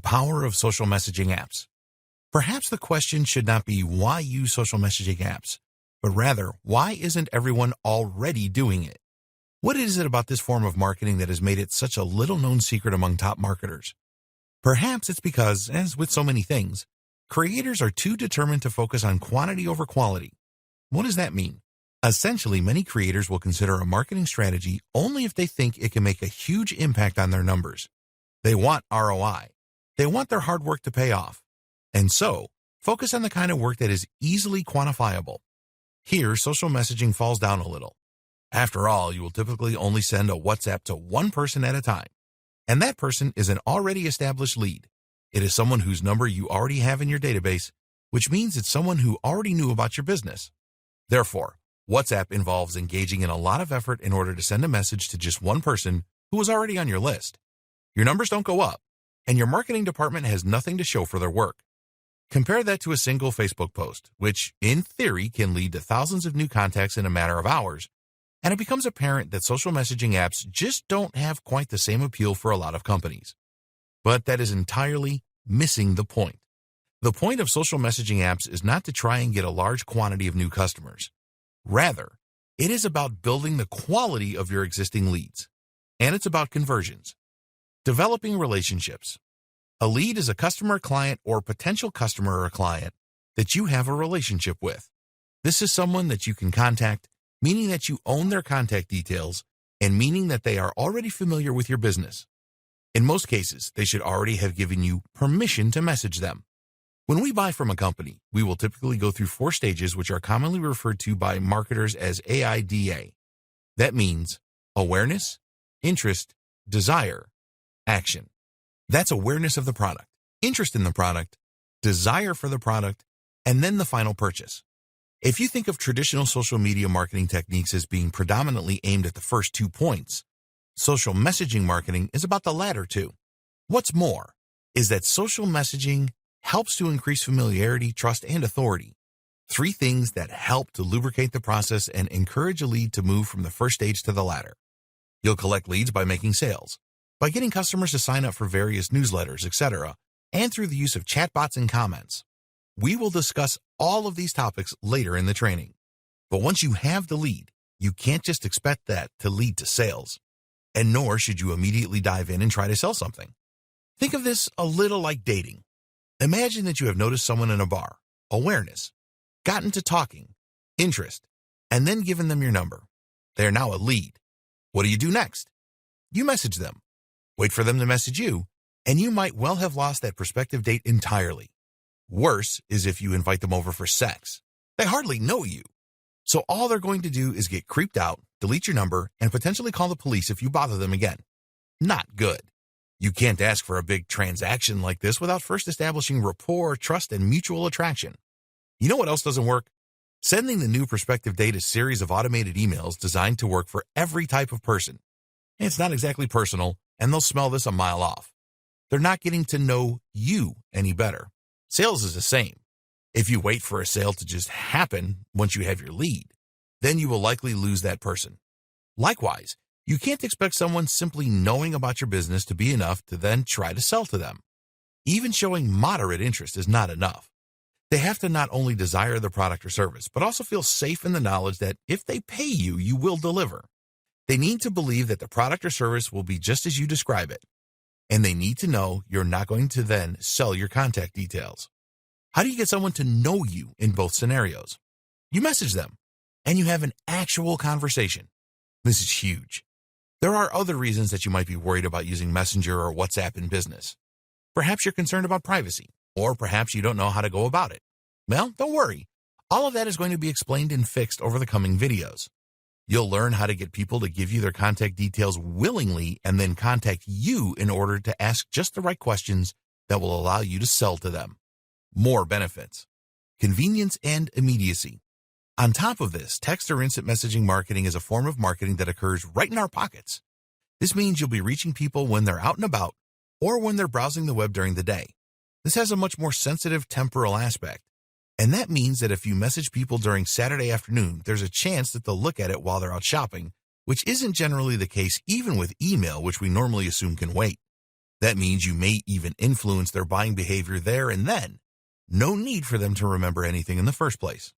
power of social messaging apps. Perhaps the question should not be why use social messaging apps, but rather why isn't everyone already doing it? What is it about this form of marketing that has made it such a little-known secret among top marketers? Perhaps it's because, as with so many things, creators are too determined to focus on quantity over quality. What does that mean? Essentially, many creators will consider a marketing strategy only if they think it can make a huge impact on their numbers. They want ROI. They want their hard work to pay off. And so, focus on the kind of work that is easily quantifiable. Here, social messaging falls down a little. After all, you will typically only send a WhatsApp to one person at a time. And that person is an already established lead. It is someone whose number you already have in your database, which means it's someone who already knew about your business. Therefore, WhatsApp involves engaging in a lot of effort in order to send a message to just one person who was already on your list. Your numbers don't go up, and your marketing department has nothing to show for their work. Compare that to a single Facebook post, which, in theory, can lead to thousands of new contacts in a matter of hours, and it becomes apparent that social messaging apps just don't have quite the same appeal for a lot of companies. But that is entirely missing the point. The point of social messaging apps is not to try and get a large quantity of new customers. Rather, it is about building the quality of your existing leads, and it's about conversions. Developing relationships. A lead is a customer, client, or potential customer or client that you have a relationship with. This is someone that you can contact, meaning that you own their contact details, and meaning that they are already familiar with your business. In most cases, they should already have given you permission to message them. When we buy from a company, we will typically go through 4 stages, which are commonly referred to by marketers as AIDA. That means awareness, interest, desire, action. That's awareness of the product, interest in the product, desire for the product, and then the final purchase. If you think of traditional social media marketing techniques as being predominantly aimed at the first 2 points, social messaging marketing is about the latter 2. What's more is that social messaging helps to increase familiarity, trust, and authority. 3 things that help to lubricate the process and encourage a lead to move from the first stage to the latter. You'll collect leads by making sales, by getting customers to sign up for various newsletters, etc., and through the use of chatbots and comments. We will discuss all of these topics later in the training. But once you have the lead, you can't just expect that to lead to sales. And nor should you immediately dive in and try to sell something. Think of this a little like dating. Imagine that you have noticed someone in a bar, awareness, gotten to talking, interest, and then given them your number. They are now a lead. What do you do next? You message them. Wait for them to message you, and you might well have lost that prospective date entirely. Worse is if you invite them over for sex. They hardly know you. So all they're going to do is get creeped out, delete your number, and potentially call the police if you bother them again. Not good. You can't ask for a big transaction like this without first establishing rapport, trust, and mutual attraction. You know what else doesn't work? Sending the new prospective date a series of automated emails designed to work for every type of person. It's not exactly personal, and they'll smell this a mile off. They're not getting to know you any better. Sales is the same. If you wait for a sale to just happen once you have your lead, then you will likely lose that person. Likewise, you can't expect someone simply knowing about your business to be enough to then try to sell to them. Even showing moderate interest is not enough. They have to not only desire the product or service, but also feel safe in the knowledge that if they pay you, you will deliver. They need to believe that the product or service will be just as you describe it. And they need to know you're not going to then sell your contact details. How do you get someone to know you in both scenarios? You message them, and you have an actual conversation. This is huge. There are other reasons that you might be worried about using Messenger or WhatsApp in business. Perhaps you're concerned about privacy, or perhaps you don't know how to go about it. Well, don't worry. All of that is going to be explained and fixed over the coming videos. You'll learn how to get people to give you their contact details willingly and then contact you in order to ask just the right questions that will allow you to sell to them. More benefits. Convenience and immediacy. On top of this, text or instant messaging marketing is a form of marketing that occurs right in our pockets. This means you'll be reaching people when they're out and about or when they're browsing the web during the day. This has a much more sensitive temporal aspect. And that means that if you message people during Saturday afternoon, there's a chance that they'll look at it while they're out shopping, which isn't generally the case even with email, which we normally assume can wait. That means you may even influence their buying behavior there and then. No need for them to remember anything in the first place.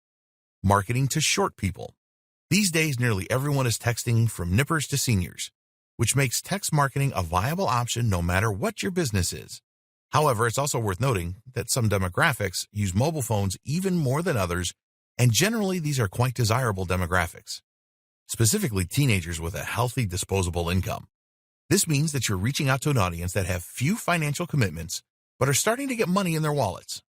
Marketing to short people. These days, nearly everyone is texting, from nippers to seniors, which makes text marketing a viable option no matter what your business is. However, it's also worth noting that some demographics use mobile phones even more than others, and generally these are quite desirable demographics, specifically teenagers with a healthy disposable income. This means that you're reaching out to an audience that have few financial commitments, but are starting to get money in their wallets.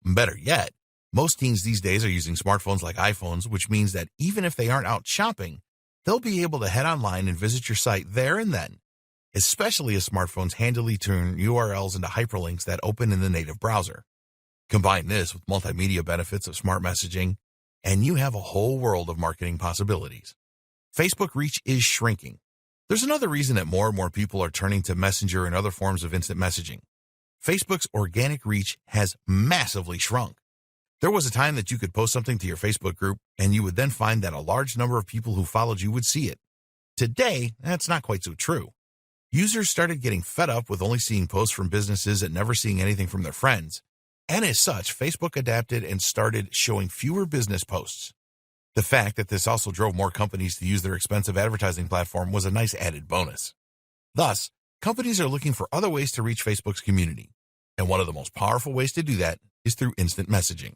Better yet, most teens these days are using smartphones like iPhones, which means that even if they aren't out shopping, they'll be able to head online and visit your site there and then, especially as smartphones handily turn URLs into hyperlinks that open in the native browser. Combine this with multimedia benefits of smart messaging, and you have a whole world of marketing possibilities. Facebook reach is shrinking. There's another reason that more and more people are turning to Messenger and other forms of instant messaging. Facebook's organic reach has massively shrunk. There was a time that you could post something to your Facebook group, and you would then find that a large number of people who followed you would see it. Today, that's not quite so true. Users started getting fed up with only seeing posts from businesses and never seeing anything from their friends. And as such, Facebook adapted and started showing fewer business posts. The fact that this also drove more companies to use their expensive advertising platform was a nice added bonus. Thus, companies are looking for other ways to reach Facebook's community. And one of the most powerful ways to do that is through instant messaging.